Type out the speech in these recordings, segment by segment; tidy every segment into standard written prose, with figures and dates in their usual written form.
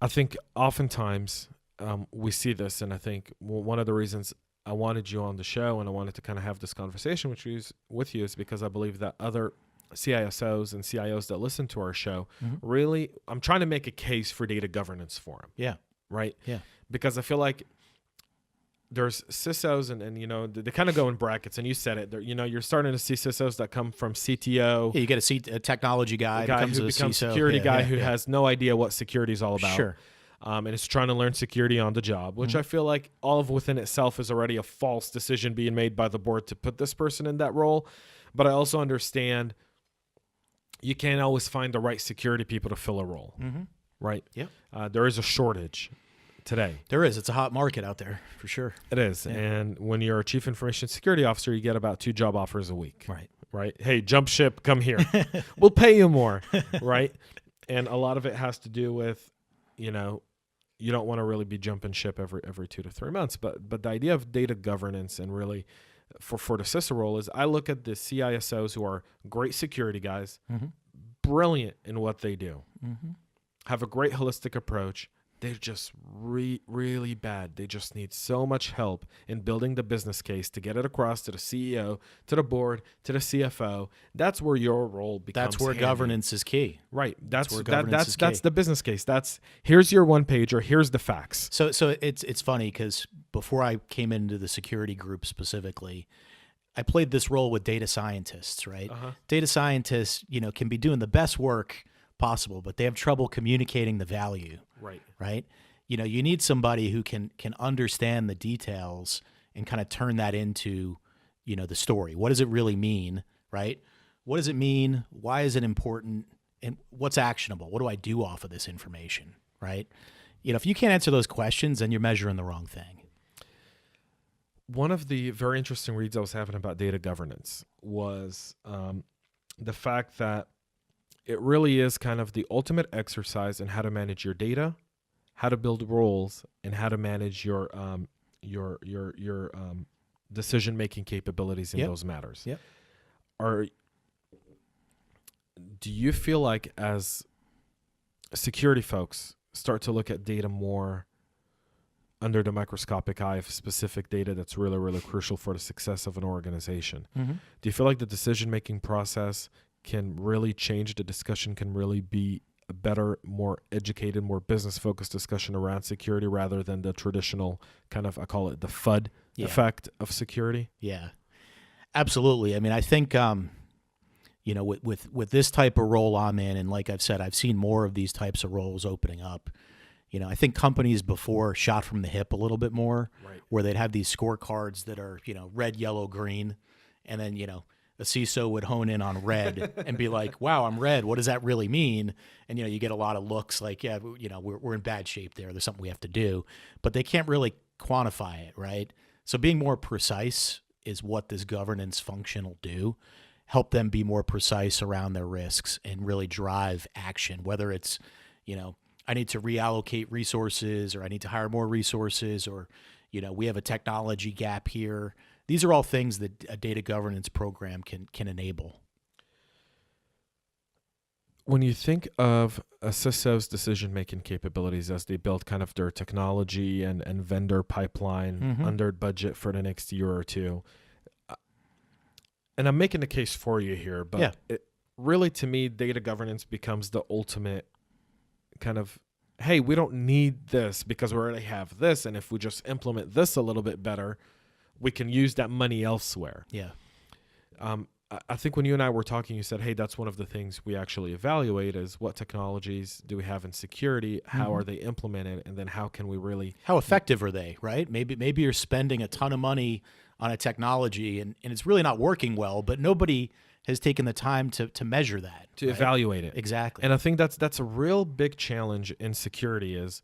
I think oftentimes we see this, and I think one of the reasons I wanted you on the show and I wanted to kind of have this conversation with you is because I believe that other CISOs and CIOs that listen to our show, really, I'm trying to make a case for data governance for them. Yeah. Right? Yeah. Because I feel like there's CISOs and you know, they kind of go in brackets, and you said it. You know, you're starting to see CISOs that come from CTO. Yeah, you get a technology guy, who becomes CISO. security guy who has no idea what security is all about. Sure. And is trying to learn security on the job, which I feel like all of within itself is already a false decision being made by the board to put this person in that role. But I also understand you can't always find the right security people to fill a role, right? Yeah. There is a shortage today. There is. It's a hot market out there for sure. It is. Yeah. And when you're a chief information security officer, you get about 2 job offers a week. Right? Hey, jump ship, come here. We'll pay you more, right? And a lot of it has to do with, you know, you don't want to really be jumping ship every 2 to 3 months. But the idea of data governance and really for the CISO role is I look at the CISOs who are great security guys, brilliant in what they do, have a great holistic approach. They're just really bad. They just need so much help in building the business case to get it across to the CEO, to the board, to the CFO. That's where your role becomes. That's where governance is key. Right. That's the business case. Here's your one pager. Here's the facts. So it's funny because before I came into the security group specifically, I played this role with data scientists. Right. Data scientists, you know, can be doing the best work possible, but they have trouble communicating the value. Right. You know, you need somebody who can understand the details and kind of turn that into, you know, the story. What does it really mean? Right. What does it mean? Why is it important? And what's actionable? What do I do off of this information? Right. You know, if you can't answer those questions, then you're measuring the wrong thing. One of the very interesting reads I was having about data governance was the fact that it really is kind of the ultimate exercise in how to manage your data, how to build roles, and how to manage your decision-making capabilities in those matters. Do you feel like as security folks start to look at data more under the microscopic eye of specific data that's really, really crucial for the success of an organization, do you feel like the decision-making process can really change, the discussion can really be a better, more educated, more business-focused discussion around security rather than the traditional kind of, I call it the FUD effect of security? Yeah, absolutely. I mean, I think, you know, with this type of role I'm in, and like I've said, I've seen more of these types of roles opening up. You know, I think companies before shot from the hip a little bit more, where they'd have these scorecards that are, you know, red, yellow, green, and then, you know, a CISO would hone in on red and be like, wow, I'm red. What does that really mean? And, you know, you get a lot of looks like, yeah, you know, we're in bad shape there. There's something we have to do, but they can't really quantify it, right? So being more precise is what this governance function will do. Help them be more precise around their risks and really drive action, whether it's, you know, I need to reallocate resources, or I need to hire more resources, or, you know, we have a technology gap here. These are all things that a data governance program can enable. When you think of a CISO's decision-making capabilities as they build kind of their technology and vendor pipeline under budget for the next year or two, and I'm making a case for you here, but it really, to me, data governance becomes the ultimate kind of, hey, we don't need this because we already have this, and if we just implement this a little bit better, we can use that money elsewhere. Yeah. I think when you and I were talking, you said, hey, that's one of the things we actually evaluate is what technologies do we have in security? How are they implemented? And then how can we really... How effective are they, right? Maybe you're spending a ton of money on a technology and it's really not working well, but nobody has taken the time to measure that. To evaluate it. Exactly. And I think that's a real big challenge in security is,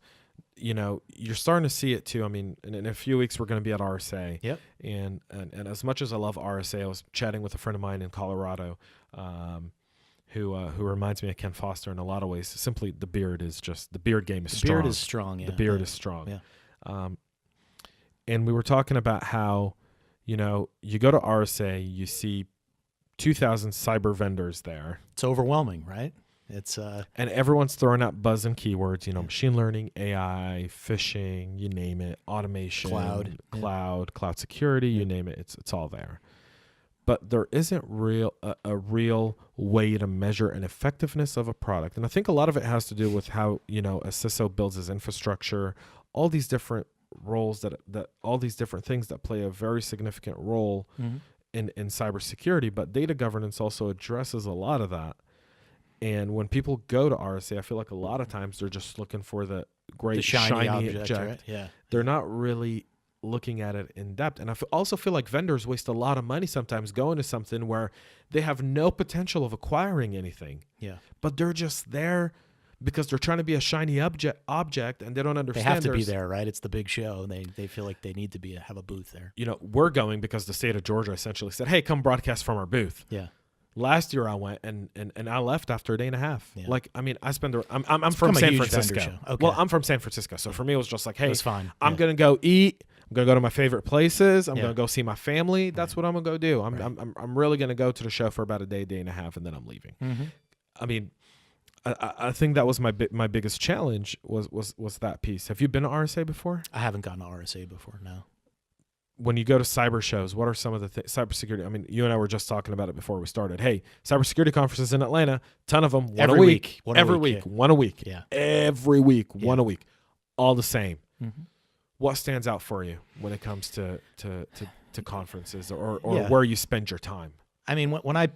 you know, you're starting to see it too. I mean, in a few weeks, we're going to be at RSA. Yep. And as much as I love RSA, I was chatting with a friend of mine in Colorado who reminds me of Ken Foster in a lot of ways. Simply, the beard game is strong. The beard is strong, yeah. The beard is strong. Yeah. And we were talking about how, you know, you go to RSA, you see 2,000 cyber vendors there. It's overwhelming, right? It's and everyone's throwing out buzz and keywords, machine learning, AI, phishing, you name it, automation, cloud security, you name it, it's all there. But there isn't a real way to measure an effectiveness of a product. And I think a lot of it has to do with how, a CISO builds his infrastructure, all these different roles that all these different things that play a very significant role in cybersecurity. But data governance also addresses a lot of that. And when people go to RSA, I feel like a lot of times they're just looking for the great shiny object. Right? Yeah. They're not really looking at it in depth. And I also feel like vendors waste a lot of money sometimes going to something where they have no potential of acquiring anything. Yeah. But they're just there because they're trying to be a shiny object and they don't understand. They have to be there, right? It's the big show. And they feel like they need to have a booth there. We're going because the state of Georgia essentially said, hey, come broadcast from our booth. Yeah. Last year I went and I left after a day and a half. Yeah. Like, I mean, I spend I'm from San Francisco. Okay. Well, I'm from San Francisco. So for me, it was just like, hey, that's fine. I'm going to go eat. I'm going to go to my favorite places. I'm going to go see my family. That's what I'm going to go do. I'm really going to go to the show for about a day and a half, and then I'm leaving. Mm-hmm. I mean, I think that was my biggest challenge was that piece. Have you been to RSA before? I haven't gone to RSA before, no. When you go to cyber shows, what are some of the cybersecurity? I mean, you and I were just talking about it before we started. Hey, cybersecurity conferences in Atlanta, ton of them, one a week. One a week. Yeah. Every week, one a week. All the same. Mm-hmm. What stands out for you when it comes to conferences or where you spend your time? I mean, when I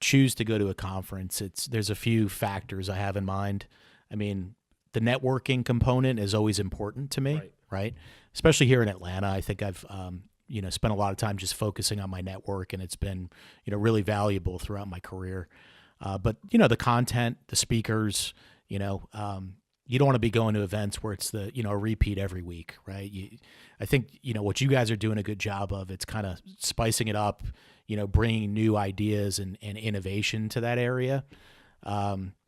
choose to go to a conference, there's a few factors I have in mind. I mean, the networking component is always important to me, right? Especially here in Atlanta. I think I've spent a lot of time just focusing on my network, and it's been really valuable throughout my career. But the content, the speakers, you don't want to be going to events where it's a repeat every week, right? I think what you guys are doing a good job of. It's kind of spicing it up, bringing new ideas and innovation to that area.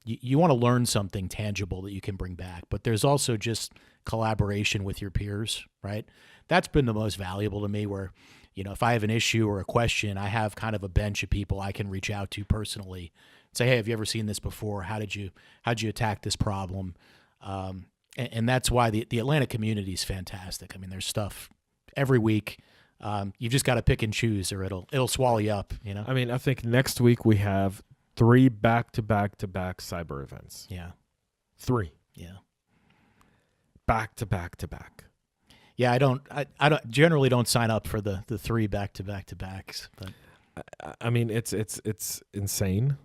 You want to learn something tangible that you can bring back, but there's also just collaboration with your peers, right? That's been the most valuable to me, where, if I have an issue or a question, I have kind of a bench of people I can reach out to personally, say, hey, have you ever seen this before? How'd you attack this problem? And that's why the Atlanta community is fantastic. I mean, there's stuff every week. You've just got to pick and choose, or it'll swallow you up, I mean, I think next week we have 3 back-to-back cyber events. Yeah. 3. Yeah. Back-to-back. Yeah, I don't generally don't sign up for the 3 back-to-backs, but I mean, it's insane.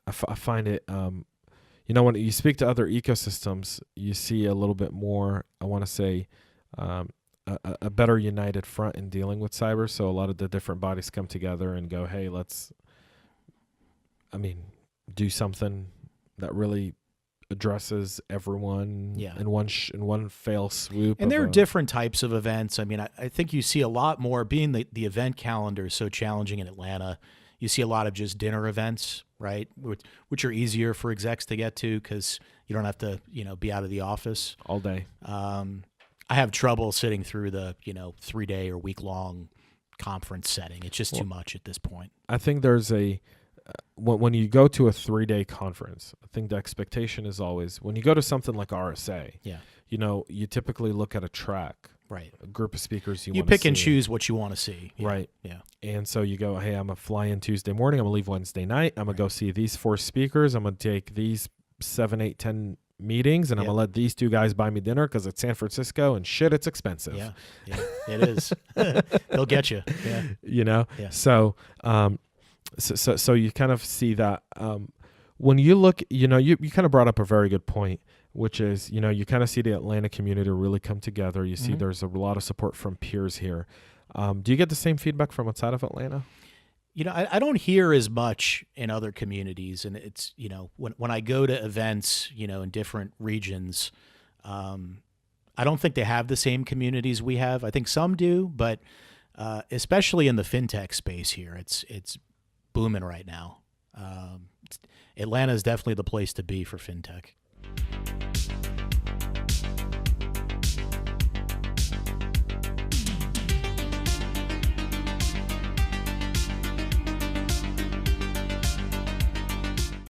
I find it when you speak to other ecosystems, you see a little bit more, I want to say, a better united front in dealing with cyber. So a lot of the different bodies come together and go, hey, let's do something that really addresses everyone in one fell swoop. And there are different types of events. I mean, I think you see a lot more, being the event calendar is so challenging in Atlanta. You see a lot of just dinner events, right? Which are easier for execs to get to because you don't have to, be out of the office all day. I have trouble sitting through the, 3-day or week-long conference setting. It's just too much at this point. I think there's when you go to a 3-day conference, I think the expectation is always, when you go to something like RSA, you typically look at a track. Right. A group of speakers you pick and choose what you want to see. Yeah. Right. Yeah. And so you go, hey, I'm going to fly in Tuesday morning. I'm going to leave Wednesday night. I'm going to go see these 4 speakers. I'm going to take these 7, 8, 10 meetings, and I'm going to let these 2 guys buy me dinner because it's San Francisco and shit, it's expensive. Yeah. It is. They'll get you. Yeah. Yeah. So you kind of see that when you look, you kind of brought up a very good point, which is, you kind of see the Atlanta community really come together. You see there's a lot of support from peers here. Do you get the same feedback from outside of Atlanta? I don't hear as much in other communities, and it's, when I go to events, in different regions, I don't think they have the same communities we have. I think some do, but especially in the fintech space here, it's booming right now. Atlanta is definitely the place to be for fintech.